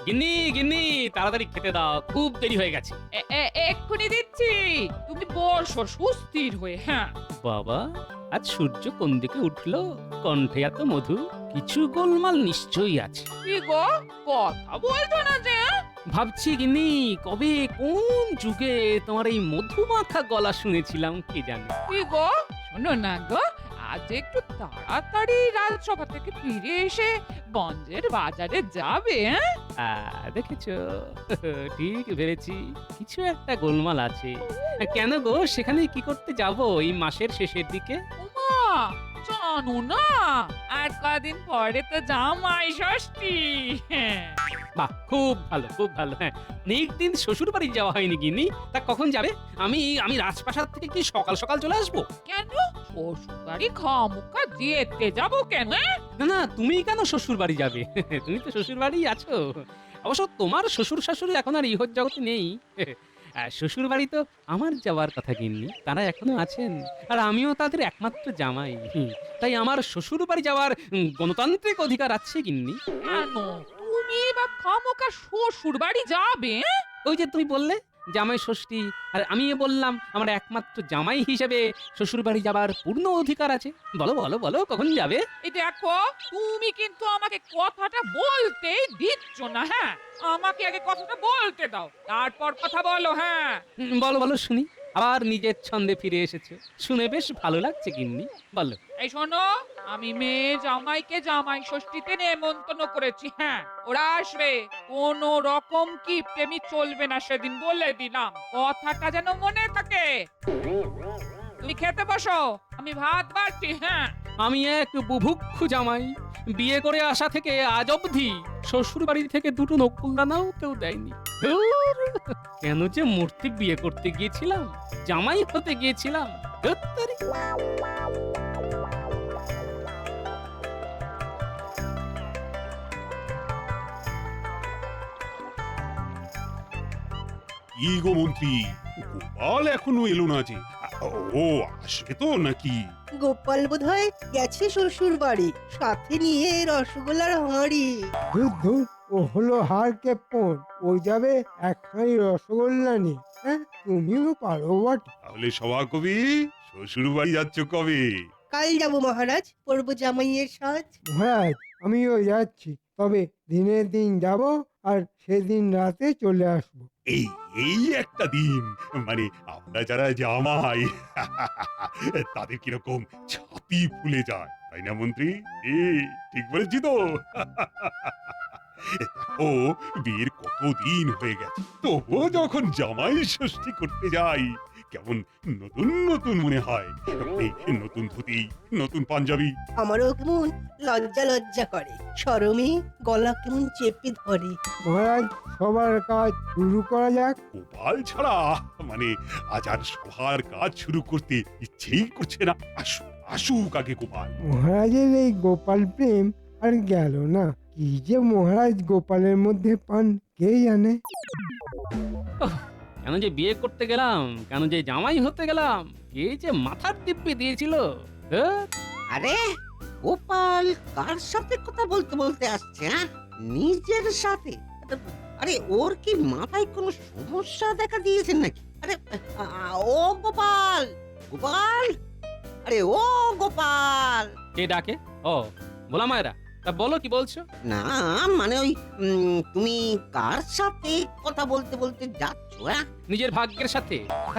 গিন্নি গিন্নি, তাড়াতাড়ি খেতে দাও, খুব দেরি হয়ে গেছে। এক্ষুনি দিচ্ছি, তুমি বসো সুস্থির হয়ে। হ্যাঁ, বাবা, আজ সূর্য কোন দিকে উঠলো, কণ্ঠে এত মধু, কিছু গোলমাল নিশ্চয়ই আছে। কি গো, কথা বলছো না যে? ভাবছি গিন্নি, কবে কোন যুগে তোমার এই মধুমাখা গলা শুনেছিলাম কে জানে। কি গো, শোনো না গো, আজ একটু তাড়াতাড়ি রাজসভা থেকে ফিরে এসে গঞ্জের বাজারে যাবে। দেখেছো, ঠিক ভেবেছি, কিছু একটা গোলমাল আছে। কেন গো, সেখানে কি করতে যাব এই মাসের শেষের দিকে? উমা, জানো না, আর কদিন পরে তো জামাই ষষ্ঠী। হ্যাঁ, বাহ, খুব ভালো খুব ভালো। হ্যাঁ, অনেক দিন শ্বশুর বাড়ি যাওয়া হয়নি গিন্নি, তা কখন যাবে? আমি আমি রাজপ্রাসাদ থেকে কি সকাল সকাল চলে আসবো? কেন শ্বশুরবাড়ি খামুখা যেতে যাবো কেন? না না, তুমি কেন শ্বশুর বাড়ি যাবে? তুমি তো শ্বশুর বাড়ি আছো। অবশ্য তোমার শ্বশুর শাশুড়ি এখন আর ইহর জগতে নেই। শ্বশুর বাড়ি তো আমার যাওয়ার কথা গিন্নি, তারা এখনো আছেন, আর আমিও তাদের একমাত্র জামাই। তাই আমার শ্বশুর বাড়ি যাওয়ার গণতান্ত্রিক অধিকার আছে গিন্নি। কেন তুমি বা খামোকা শ্বশুর বাড়ি যাবে? ওই যে তুমি বললে জামাই ষষ্ঠী, আর আমি বললাম আমার একমাত্র জামাই হিসেবে শ্বশুর বাড়ি যাবার পূর্ণ অধিকার আছে। বলো বলো বলো, কখন যাবে? এই দেখো, তুমি কিন্তু আমাকে কথাটা বলতেই দিচ্ছ না। হ্যাঁ, আমাকে আগে কথাটা বলতে দাও, তারপর কথা বলো। হ্যাঁ, বলো বলো শুনি। আবার নিজের ছন্দে ফিরে এসেছে, শুনে বেশ ভালো লাগছে গিন্নি, বলো। এই শোনো, আমি মেয়ে জামাইকে জামাই ষষ্ঠীতে নেমন্তন্ন করেছি। হ্যাঁ, ওরা আসবে, কোন রকম কি প্রেমী চলবে না, সেদিন বলে দিলাম, কথাটা যেন মনে থাকে। তুমি খেতে বসো, আমি ভাত বাড়ছি। হ্যাঁ, আমি এক বুভুক্ষু জামাই, বিয়ে করে আসা থেকে আজ অবধি শ্বশুর বাড়ি থেকে দুটো নকুলদানাও কেউ দেয়নি। ধুর, কেন যে মূর্তি বিয়ে করতে গিয়েছিলাম, জামাই হতে গিয়েছিলাম। ধুত্তেরি। কি গো মন্ত্রী, গোপাল এখনো এলো না যে? ও আসবে তো নাকি? গোপাল বোধহয় গেছে শ্বশুর বাড়ি, সাথে নিয়ে রসগোল্লার হাঁড়ি। ধুর ধুর, ও হলো হার কেপন, ও যাবে একখানি রসগোল্লা নিয়ে। হ্যাঁ, তুমিও পারো বটে। তাহলে সভা কবি, শ্বশুর বাড়ি যাচ্ছ কবে? কাল যাবো মহারাজ, পরবো জামাইয়ের সাজ। মহারাজ, আমিও যাচ্ছি, তবে দিনের দিন যাব, আর সেদিন রাতে চলে আসবো। এই এই একটা দিন, মানে আমরা যারা জামাই তাদের কিরকম ছাতি ফুলে যায়, তাই না মন্ত্রী? ঠিক বলেছি তো? দেখো, বিয়ের কতদিন হয়ে গেছে, তবুও যখন জামাই ষষ্ঠী করতে যাই, কেমন নতুন নতুন মনে হয়। এই নতুন ধুতি, নতুন পাঞ্জাবি। আমারও কেমন লজ্জা লজ্জা করে, শরমে গলা কেমন চেপে ধরে। মহারাজ, সবার কাজ শুরু করা যাক। গোপাল ছাড়া মানে আজ আর সবার কাজ শুরু করতে ইচ্ছেই করছে না। আসুক আগে গোপাল। মহারাজের এই গোপাল প্রেম আর গেল না। কি যে মহারাজ গোপালের মধ্যে পান কে জানে। কেন যে বিয়ে করতে গেলাম, কেন যে জামাই হতে গেলাম, কে যে মাথার দিব্যি দিয়েছিল। ধুর। আরে গোপাল কার সাথে কথা বলতে বলতে আসছে? হ্যাঁ, নিজের সাথে? আরে ওর কি মাথায় কোনো সমস্যা দেখা দিয়েছে নাকি? আরে ও গোপাল, গোপাল, আরে ও গোপাল। কে ডাকে? ও, বলা মায়েরা, তা বলো, কি বলছো? না মানে ওই তুমি কার সাথে কথা বলতে বলতে যাচ্ছ? হ্যাঁ, নিজের ভাগ্যের সাথে।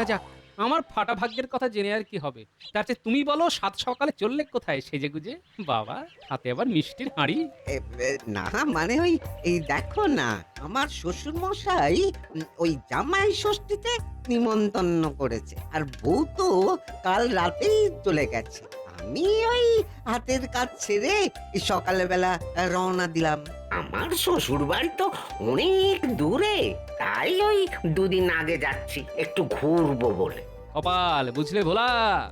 যাক, আমার ফাটা ভাগ্যের কথা জেনে আর কি হবে? তার চেয়ে তুমি বলো, সাত সকালে চললে কোথায় সেজে গুজে? বাবা, হাতে আবার মিষ্টির হাঁড়ি। না মানে ওই এই দেখো না, আমার শ্বশুর মশাই ওই জামাই ষষ্ঠীতে নিমন্ত্রণ করেছে, আর বউ তো কাল রাতেই চলে গেছে। আমি ওই হাতের কাজ ছেড়ে এই সকালবেলা রওনা দিলাম। আমার শ্বশুর বাড়ি তো অনেক দূরে, তাই ওই দুদিন আগে যাচ্ছি একটু ঘুরবো বলে। কপাল, বুঝলে ভোলা,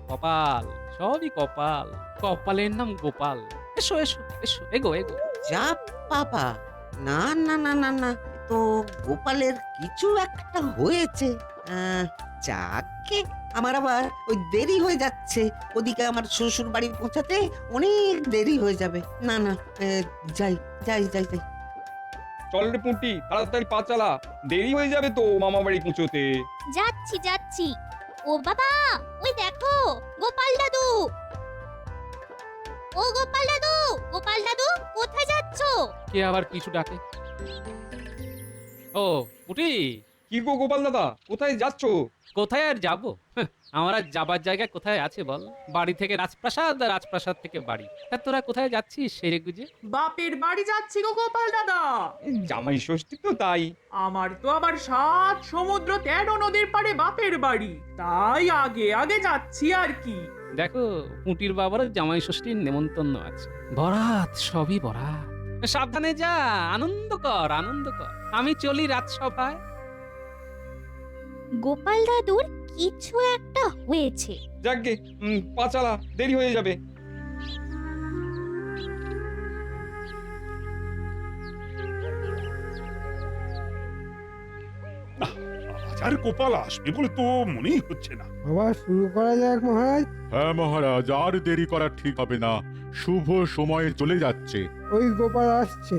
কপাল, সবই কপাল। কপালের নাম গোপাল। এসো এসো এসো, এগো এগো। যা বাবা, না না না না না, তো গোপালের কিছু একটা হয়েছে। যাকে আমার আবার ওই দেরি হয়ে যাচ্ছে, ওদিকে আমার শ্বশুর বাড়ি পৌঁছাতে অনেক দেরি হয়ে যাবে। না না, যাই যাই যাই যাই। চল রে পুঁটি, তাড়াতাড়ি পা চালা, দেরি হয়ে যাবে তো মামা বাড়ি পৌঁছোতে। যাচ্ছি যাচ্ছি। ও বাবা, ওই দেখো গোপাল দাদু। ও গোপাল দাদু, গোপাল দাদু কোথায় যাচ্ছো? কে আবার পিছু ডাকে? ও পুটি, কি গো গোপাল দাদা, কোথায় যাচ্ছো? কোথায় আর যাবো? আমার আর যাবার জায়গা কোথায় আছে বল? বাড়ি থেকে রাজপ্রাসাদ, আর রাজপ্রাসাদ থেকে বাড়ি। তা তোরা কোথায় যাচ্ছিস সেরে গুজে? বাপের বাড়ি যাচ্ছি গো গোপাল দাদা। জামাই ষষ্ঠী তো তাই। আমার তো আবার 7 সমুদ্র 13 নদীর পাড়ে বাপের বাড়ি, তাই আগে আগে যাচ্ছি আর কি। দেখো পুঁটির বাবার জামাই ষষ্ঠীর নেমন্তন্ন আছে, বরাত, সবই বরাত। সাবধানে যা, আনন্দ কর আনন্দ কর। আমি চলি রাজসভায়। গোপাল দাদুর কিছু একটা হয়েছে। যাকগে, পা চালা, দেরি হয়ে যাবে। আজ আর গোপাল আসবে বলে তো মনেই হচ্ছে না। আবার শুরু করা যাক মহারাজ। হ্যাঁ মহারাজ, আর দেরি করা ঠিক হবে না, শুভ সময়ে চলে যাচ্ছে। ওই গোপাল আসছে।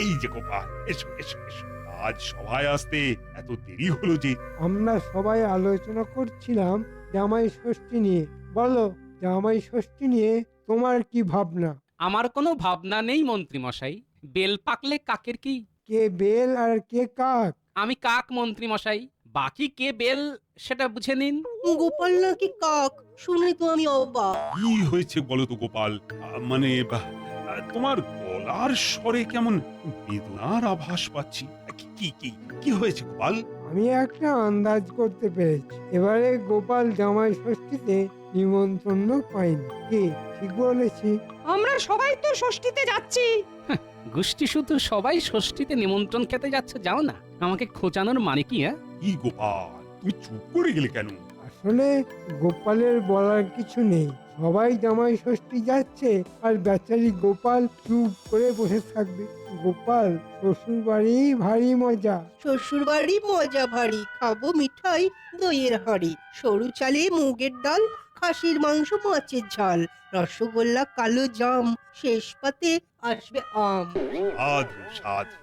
এই যে গোপাল, এসো এসো এসো। আজ সভায় আসতে এত দেরি হলো যে? আমরা সবাই আলোচনা করছিলাম জামাই ষষ্ঠী নিয়ে। বলো, জামাই ষষ্ঠী নিয়ে তোমার কি ভাবনা? আমার কোনো ভাবনা নেই মন্ত্রী মশাই। বেল পাকলে কাকের কি? কে বেল আর কে কাক? আমি কাক মন্ত্রী মশাই, বাকি কে বেল সেটা বুঝে নিন। গোপাল নাকি কাক, শুনে তো আমি অবাক। কি হয়েছে বলো তো গোপাল? মানে তোমার গলার স্বরে কেমন বেদনার আভাস পাচ্ছি। কি কি কি হয়েছে গোপাল? আমি একটা আন্দাজ করতে পেরেছি। এবারে গোপাল জামাই ষষ্ঠীতে নিমন্ত্রণ পাইনি। কি ঠিক বলেছি? আমরা সবাই তো ষষ্ঠীতে যাচ্ছি। গোষ্ঠী শুধু সবাই ষষ্ঠীতে নিমন্ত্রণ খেতে যাচ্ছে, যাও না। আমাকে খোঁচানোর মানে কি? কি গোপাল, তুমি চুপ করে গেলে কেন? আসলে গোপালের বলার কিছু নেই। সবাই জামাই ষষ্ঠী যাচ্ছে আর বেচারি গোপাল চুপ করে বসে থাকবে। গোপাল, শ্বশুর বাড়ি ভারী মজা। শ্বশুর বাড়ি মজা ভারী, খাবো মিঠাই দইয়ের হাঁড়ি, সরু চালে মুগের ডাল, খাসির মাংস মাছের ঝাল, রসগোল্লা কালো জাম, শেষ পাতে আসবে আম। সাধু সাধু।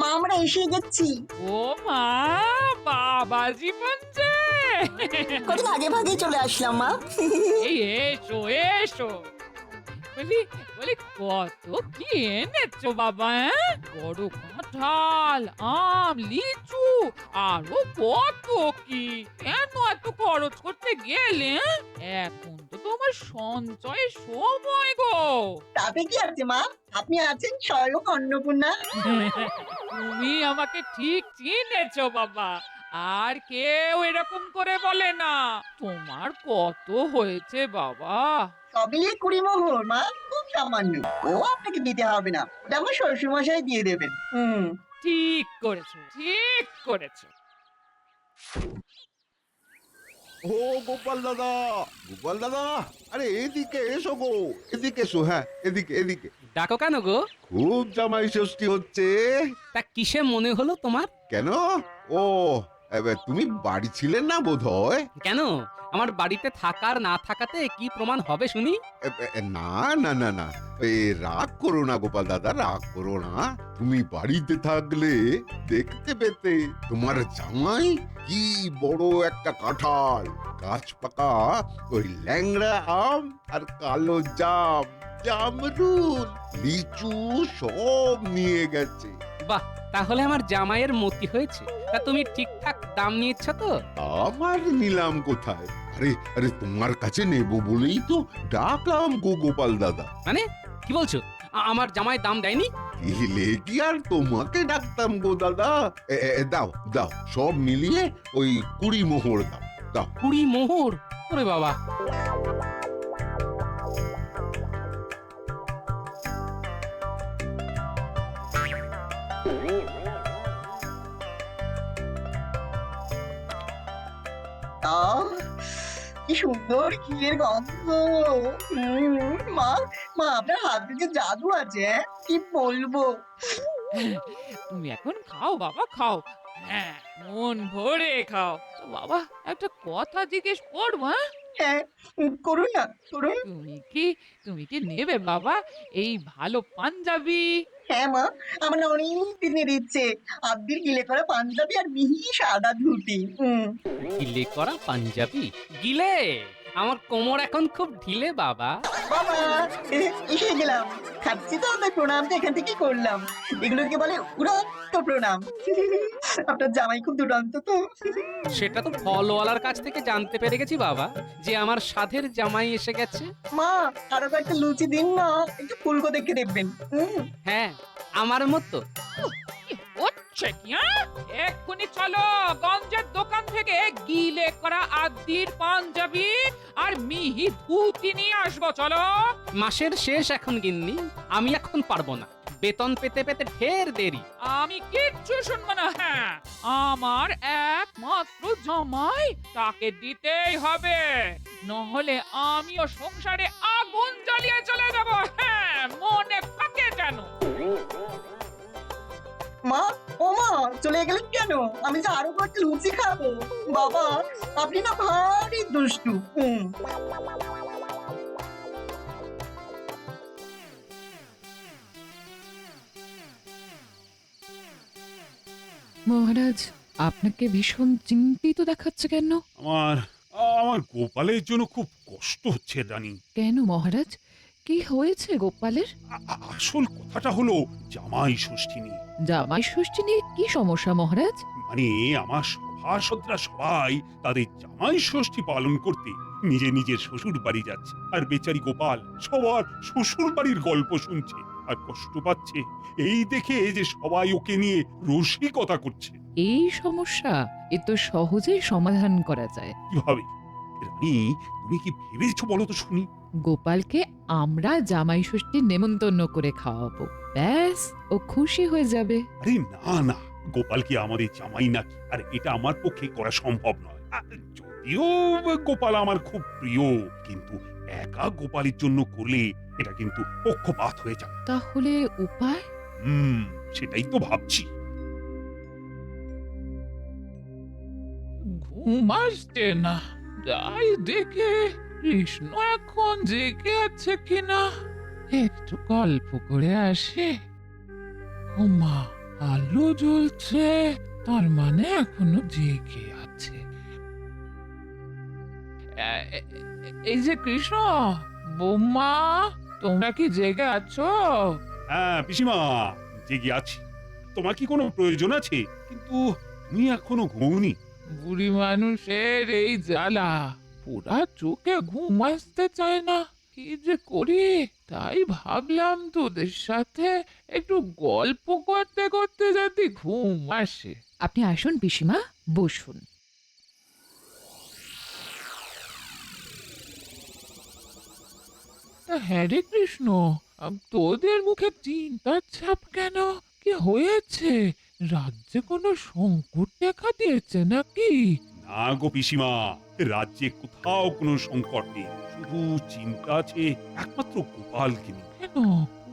মা আমরা এসে গেছি। ও মা, বাবা জীবন যে। কত আগে ভাগে চলে আসলাম মা। এই এসো এসো। বলি বলি কত কি এনেছো বাবা? বড় কাঁঠাল, আম, লিচু, আরো কত কি। কেন এত খরচ করতে গেলে? এখন তো তোমার সঞ্চয় সময় গো। তাতে কি আছে মা, আপনি আছেন স্বয়ং অন্নপূর্ণা। তুমি আমাকে ঠিক চিনেছো বাবা, আর কেউ এরকম করে বলে না। তোমার কত হয়েছে বাবা? সবই 20 মোহর মা, খুব সামান্য। ও আপনাকে দিতে হবে না, ওটা আমার শ্বশুর মশাই দিয়ে দেবেন। ঠিক করেছো ঠিক করেছো। ও গোপাল দাদা, গোপাল দাদা, আরে এদিকে এসো গো, এদিকে এসো। হ্যাঁ, এদিকে এদিকে। ডাকো কেন গো? খুব জামাই ষষ্ঠী হচ্ছে। তা কিসে মনে হলো তোমার? কেন? ও, এবার তুমি বাড়ি ছিলে না বোধহয়। কেন? আমার বাড়িতে থাকার না থাকাতে কি প্রমাণ হবে শুনি? না না না না, এই রাগ করো না গোপাল দাদা, রাগ করো না। তুমি বাড়িতে থাকলে দেখতে পেতে তোমার জামাই কি বড় একটা কাঁঠাল, গাছ পাকা ওই ল্যাংড়া আম আর কালো জাম, জামরুল, লিচু সব নিয়ে গেছে। বাহ, তাহলে আমার জামাইয়ের মতি হয়েছে। তা তুমি ঠিকঠাক দাম নিয়েছ তো? আমার নিলাম কোথায়? আরে আরে, তোমার কাছে নেব বলেই তো ডাকলাম গো গোপাল দাদা। মানে কি বলছো? আমার জামাই দাম দেয়নি? দিলে কি আর তোমাকে ডাকতাম গো দাদা। দাও দাও, সব মিলিয়ে ওই 20 মোহর দাও। দাও 20 মোহর? ওরে বাবা! কি কি সুন্দর ঘিয়ের গন্ধ। মা মা আপনার হাত থেকে জাদু আছে, কি বলবো। তুমি এখন খাও বাবা, খাও। হ্যাঁ, মন ভরে খাও। তো বাবা, একটা কথা জিজ্ঞেস করবো? হ্যাঁ, করুন না, করুন। তুমি কি নেবে বাবা এই ভালো পাঞ্জাবি? হ্যাঁ মা, আমার না অনেক দিনের ইচ্ছে, আব্দির গিলে করা পাঞ্জাবি আর মিহি সাদা ধুতি। গিলে করা পাঞ্জাবি? গিলে? আমার কোমর এখন খুব ঢিলে বাবা। বাবা, এসে গেলাম। খাচ্ছি তো, তাই প্রণামটা এখান থেকে করলাম। এগুলোকে বলে উড়ন্ত প্রণাম। আপনার জামাই খুব দুরন্ত তো। সেটা তো ফলওয়ালার কাছ থেকে জানতে পেরে গেছি বাবা, যে আমার সাধের জামাই এসে গেছে। মা, আরো কয়েকটা লুচি দিন না, একটু ফুলকো দেখে দেখবেন। হ্যাঁ, আমার মতো। হচ্ছে কি? এক্ষুনি চলো গঞ্জের দোকান থেকে গিলে করা আদির পাঞ্জাবি আর মিহি ধুতি নিয়ে আসবো। চলো। মাসের শেষ এখন গিন্নি, আমি এখন পারবো না, বেতন পেতে পেতে ঢের দেরি। আমি কিচ্ছু শুনবো না। হ্যাঁ, আমার একমাত্র জামাই, তাকে দিতেই হবে, নহলে আমিও সংসারে আগুন জ্বালিয়ে চলে যাব। হ্যাঁ, মনে থাকে যেন। মা, ও মা, চলে গেলেন কেন? আমি যে আরো কয়েকটা লুচি খাবো। বাবা, আপনি না ভারী দুষ্টু। মহারাজ, আপনাকে ভীষণ চিন্তিত দেখাচ্ছে কেন? আমার আমার গোপালের জন্য খুব কষ্ট হচ্ছে রানী। কেন মহারাজ, কি হয়েছে গোপালের? আসল কথাটা হলো জামাই ষষ্ঠী নিয়ে। জামাই ষষ্ঠী নিয়ে কি সমস্যা মহারাজ? মানে আমার সভাসদরা সবাই তাদের জামাই ষষ্ঠী পালন করতে নিজে নিজের শ্বশুর বাড়ি যাচ্ছে, আর বেচারি গোপাল সবার শ্বশুর বাড়ির গল্প শুনছে আর কষ্ট পাচ্ছে এই দেখে যে সবাই ওকে নিয়ে রসিকতা করছে। এই সমস্যা এ তো সহজেই সমাধান করা যায়। কিভাবে রানী, তুমি কি ভেবেছো বলো তো শুনি? গোপালকে আমরা জামাই ষষ্ঠীর নেমন্তন্ন করে খাওয়াবো, ব্যাস ও খুশি হয়ে যাবে। আরে না না, গোপাল কি আমাদের জামাই নাকি? আর এটা আমার পক্ষে করা সম্ভব নয়। যদিও গোপাল আমার খুব প্রিয়, কিন্তু একা গোপালের জন্য করলে এটা কিন্তু পক্ষপাত হয়ে যাবে। তাহলে উপায়? সেটাই তো ভাবছি। ঘুম আসছে না, যাই দেখে কৃষ্ণ এখন জেগে আছে কিনা, একটু গল্প করে আসে। ওমা, আলো জ্বলছে, তার মানে এখনো জেগে আছে। এই যে কৃষ্ণ, বৌমা, তোমরা কি জেগে আছো? হ্যাঁ পিসিমা, জেগে আছি। তোমার কি কোনো প্রয়োজন আছে? কিন্তু তুমি এখনো ঘুমোনি। বুড়ি মানুষের এই জ্বালা, পুরা চোখে ঘুম আসতে চায় না, কি যে করি। তাই ভাবলাম তোদের সাথে একটু গল্প করতে করতে যাতে ঘুম আসে। আপনি আসুন পিসিমা, বসুন। হ্যাঁ রে কৃষ্ণ, তোদের মুখে চিন্তার ছাপ কেন? কি হয়েছে? রাজ্যে কোনো সংকট দেখা দিয়েছে নাকি? না গো পিসিমা, রাজ্যে কোথাও কোনো সংকট নেই, শুধু চিন্তা আছে একমাত্র গোপালকে নিয়ে। কেন,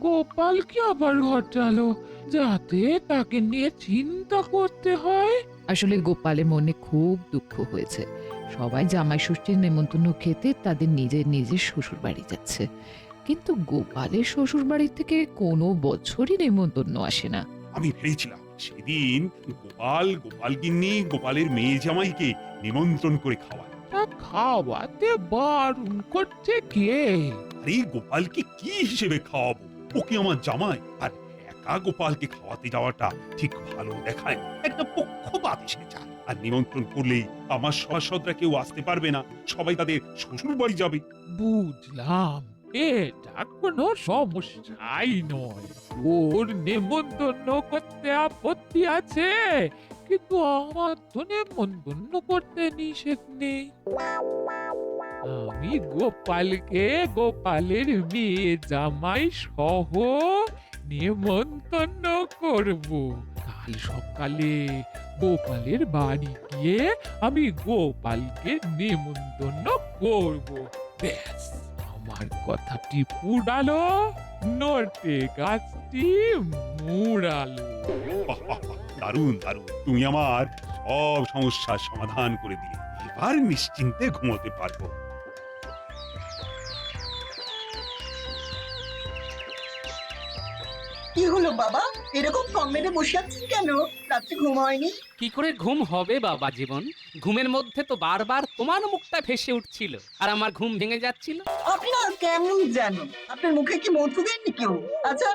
গোপাল কি আবার ঘটালো যাতে তাকে নিয়ে চিন্তা করতে হয়? আসলে গোপালের মনে খুব দুঃখ হয়েছে। সবাই জামাই ষষ্ঠীর নেমন্তন্ন খেতে তাদের নিজের নিজের শ্বশুর বাড়ি যাচ্ছে, কিন্তু গোপালের শ্বশুর বাড়ি থেকে কোনো বছরই নেমন্তন্ন আসে না। আমি ভেবেছিলাম সেদিন গোপালগিন্নি গোপালের মেয়ে জামাইকে নিমন্ত্রণ করে খাওয়ায়। তা খাওয়াতে বারণ করছে কে? আরে গোপালকে কি হিসেবে খাওয়াবো? ওকে আমার জামাই, আর একা গোপালকে খাওয়াতে যাওয়াটা ঠিক ভালো দেখায় না। একটা পক্ষপাত এসে যায়। আর নিমন্ত্রণ করলেই আমার সভাসদরা কেউ আসতে পারবে না, সবাই তাদের শ্বশুর বাড়ি যাবে। বুঝলাম, এটা কোনো সমস্যাই নয়। ওর নেমন্তন্ন করতে আপত্তি আছে, কিন্তু আমার তো নেমন্তন্ন করতে নিষেধ নেই। আমি গোপালকে গোপালের মেয়ে জামাই সহ নেমন্তন্ন করব, তাই কাল সকালে গোপালের বাড়ি গিয়ে আমি গোপালকে নেমন্তন্ন করব। ব্যাস, আমার কথাটি পুরালো, নড়তে গাছটি মুড়ালো। বাহ, বাহ, বাহ, দারুণ দারুণ, তুমি আমার সব সমস্যার সমাধান করে দিলে। এবার নিশ্চিন্তে ঘুমোতে পারবো। কি হলো বাবা, এরকম কম মেরে বসে আছেন কেন? রাত্রে ঘুম হয়নি? কি করে ঘুম হবে বাবা জীবন? ঘুমের মধ্যে তো বারবার তোমার মুখটা ভেসে উঠছিল আর আমার ঘুম ভেঙে যাচ্ছিল। আপনি না কেমন জানো, আপনার মুখে কি মধু দেননি কেউ? আচ্ছা,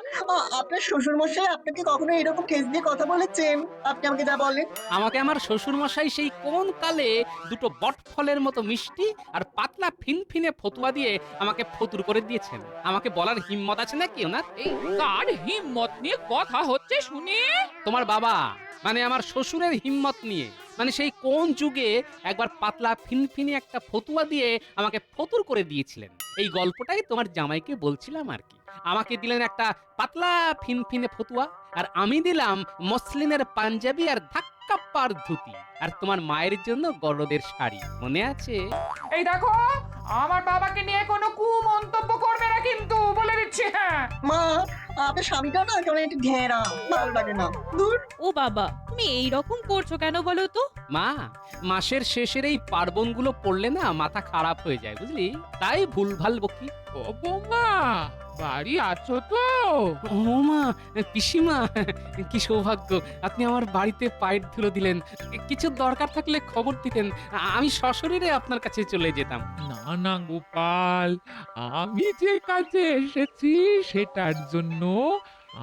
আপনার শ্বশুর মশাই আপনাকে কখনো এরকম ঠেস দিয়ে কথা বলেছেন? আপনি আমাকে যা বলেন। আমাকে আমার শ্বশুর মশাই সেই কোন কালে দুটো বট ফলের মতো মিষ্টি আর পাতলা ফিনফিনে ফতুয়া দিয়ে আমাকে ফতুর করে দিয়েছেন। আমাকে বলার হিম্মত আছে নাকি ওনার? এই কার হিম্মত নিয়ে কথা হচ্ছে শুনি? তোমার বাবা মানে আমার শ্বশুরের হিম্মত নিয়ে। মানে সেই কোন যুগে একবার পাতলা ফিনফিনে একটা ফতুয়া দিয়ে আমাকে ফতুর করে দিয়েছিলেন। এই গল্পটাই তোমার জামাইকে বলছিলাম আর কি। আমাকে দিলেন একটা পাতলা ফিনফিনে ফতুয়া আর আমি দিলাম মসলিনের পাঞ্জাবি আর ধাক্কাপ্পার ধুতি আর তোমার মায়ের জন্য গরদের শাড়ি। মনে আছে? এই দেখো, আমার বাবাকে নিয়ে কোনো কুমন্তব্য করবে না কিন্তু, বলে দিচ্ছি। হ্যাঁ মা, আপনার স্বামীটা না কেমন একটু ঘেরা, ভালো লাগে না। দূর। ও বাবা, তুমি এই রকম করছো কেন বলো তো? মা, মাসের শেষের এই পার্বণগুলো পড়লে না মাথা খারাপ হয়ে যায়, বুঝলি? তাই ভুলভাল বকি। ও বৌমা, বাড়ি আছো তো? ও মা, পিসিমা, কি সৌভাগ্য, আপনি আমার বাড়িতে পায়ের ধুলো দিলেন। কিছু দরকার থাকলে খবর দিতেন, আমি সশরীরে আপনার কাছে চলে যেতাম। না না গোপাল, আমি যে কাজে এসেছি সেটার জন্য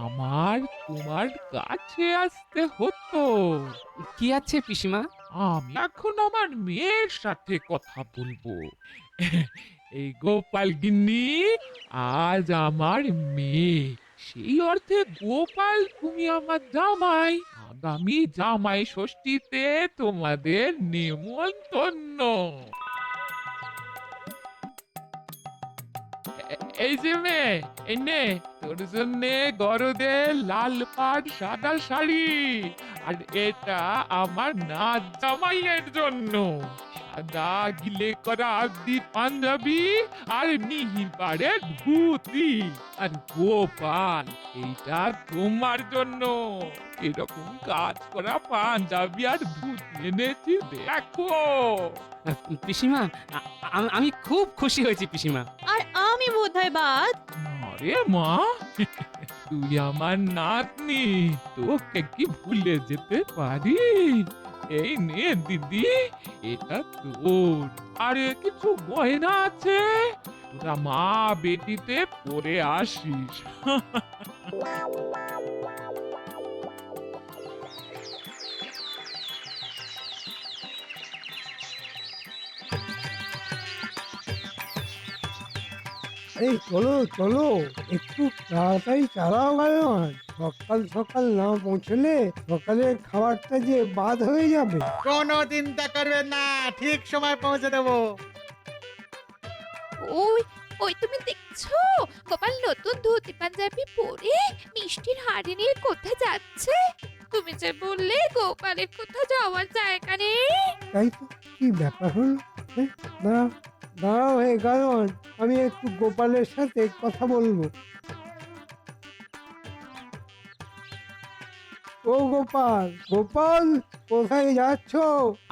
আমার তোমার কাছে আসতে হতো। কি আছে পিসিমা? আমি এখন আমার মেয়ের সাথে কথা বলবো। এই গোপাল গিন্নি আজ আমার মেয়ে, সেই অর্থে গোপাল তুমি আমার জামাই। আগামী জামাই ষষ্ঠীতে তোমাদের নেমন্তন্ন। এই যে মেয়ে, এই নে তোর জন্য গরদের লাল পাড় সাদা শাড়ি, আর এটা আমার নাচ জামাইয়ের জন্য সাদা গিলে করা আদি পাঞ্জাবি আর মিহি পাড়ের ধুতি। আর গোপাল, এইটা তোমার জন্য এরকম কাজ করা পাঞ্জাবি আর ধুতি এনেছি, দেখো। পিসিমা, আমি খুব খুশি হয়েছি পিসিমা। আর আমি বোধহয় বাদ। আরে মা, তুই আমার নাতনি, তোকে কি ভুলে যেতে পারি? এই নে দিদি, এটা তোর। আরে কিছু গয়না আছে, তোরা মা বেটিতে পরে আসিস। এই চলো চলো, একটু তাড়াতাড়ি চালাও গাড়ি। সকাল সকাল না পৌঁছলে সকালের খাবারটা যে বাদ হয়ে যাবে। কোনো চিন্তা করবেন না, ঠিক সময় পৌঁছে দেবো। ওই ওই তুমি দেখছো গোপাল নতুন ধুতি পাঞ্জাবি পরে মিষ্টির হাড়ি নিয়ে কোথায় যাচ্ছে? তুমি যে বললে গোপালের কোথাও যাওয়ার জায়গা নেই। তাই তো, কি ব্যাপার হলো? দাঁড়াও দাঁড়াও হে গায়ন, আমি একটু গোপালের সাথে কথা বলবো। ও গোপাল, গোপাল কোথায় যাচ্ছ?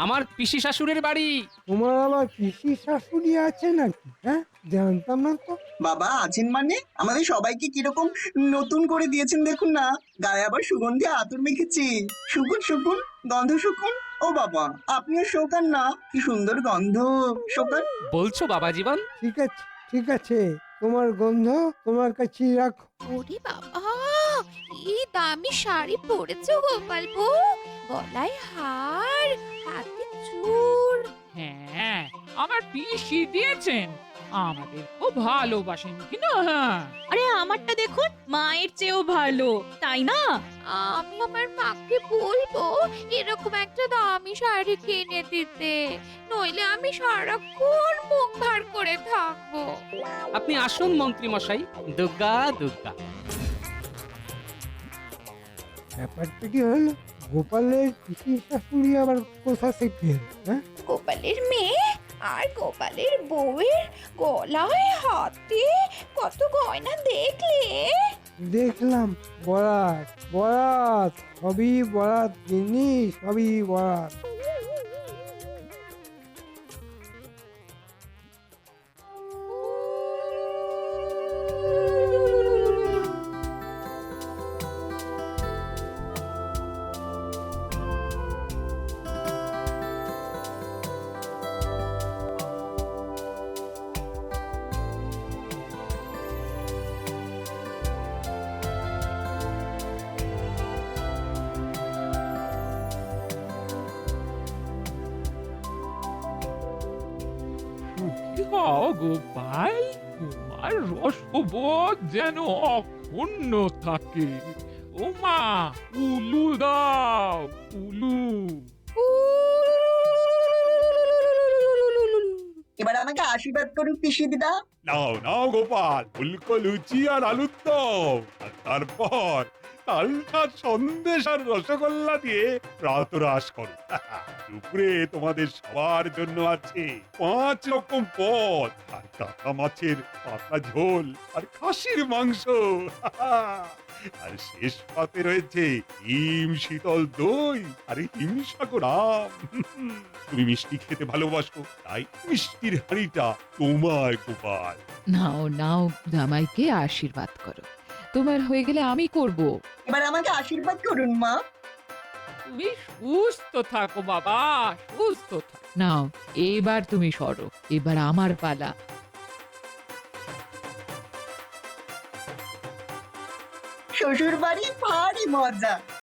আমার পিসি শাশুড়ির বাড়ি। তোমার আবার পিসি শাশুড়ি আছে নাকি? হ্যাঁ, জানতাম না তো। বাবা আছেন মানে? আমাদের সবাইকে কিরকম নতুন করে দিয়েছেন দেখুন না, গায়ে আবার সুগন্ধি আতর মেখেছি। শুকুন শুকুন, গন্ধ শুকুন। ও বাবা, আপনিও শোকান না, কি সুন্দর গন্ধ, শোকান। বলছো বাবা জীবন? ঠিক আছে ঠিক আছে, তোমার গন্ধ তোমার কাছেই রাখো। ওরে বাবা, এই দামি শাড়ি পরেছো গোপাল বউ, গলায় হার, হাতে চূড়। হ্যাঁ, আমার পিসি দিয়েছেন, আমাদের খুব ভালোবাসেন কিনা। হ্যাঁ, আরে আমারটা দেখুন, মায়ের চেয়েও ভালো, তাই না? আমি আমার মাকে বলবো এরকম একটা দামি শাড়ি কিনে দিতে, নইলে আমি সারাক্ষণ মুখ ভার করে থাকবো। আপনি আসুন মন্ত্রী মশাই। দুর্গা দুর্গা। ব্যাপারটা কি হলো? গোপালের পিসির শাশুড়ি আবার কোথা থেকে এলো, হ্যাঁ? গোপালের মেয়ে আর গোপালের বউয়ের গলায় হাতে কত গয়না দেখলে? দেখলাম বরাত বরাত, সবই বরাত জিনিস, সবই বরাত। সুখী হও গোপাল, তোমার রসবোধ যেন অক্ষুণ্ণ থাকে। ও মা, উলু দাও, উলু। এবার আমাকে আশীর্বাদ করুন পিসি দিদা। নাও নাও গোপাল, ফুলকো লুচি আর আলুর দম, আর তারপর তালটা সন্দেশ আর রসগোল্লা দিয়ে প্রাতরাশ করো। দুপুরে তোমাদের সবার জন্য আছে 5 রকম পদ, আর কাঁচা মাছের পাতলা ঝোল আর খাসির মাংস। আর শেষ পাতে রয়েছে হিম শীতল দই আর হিমসাগর আম। তুমি মিষ্টি খেতে ভালোবাসো, তাই মিষ্টির হাঁড়িটা তোমার গোপাল। নাও নাও, জামাইকে আশীর্বাদ করো। তোমার হয়ে গেলে আমি করব। এবার আমাকে আশীর্বাদ করুন মা। তুমি সুস্থ থাকো বাবা, সুস্থ থাকো। নাও, এবার তুমি সরো, এবার আমার পালা। শ্বশুর বাড়ি ভারী মজা।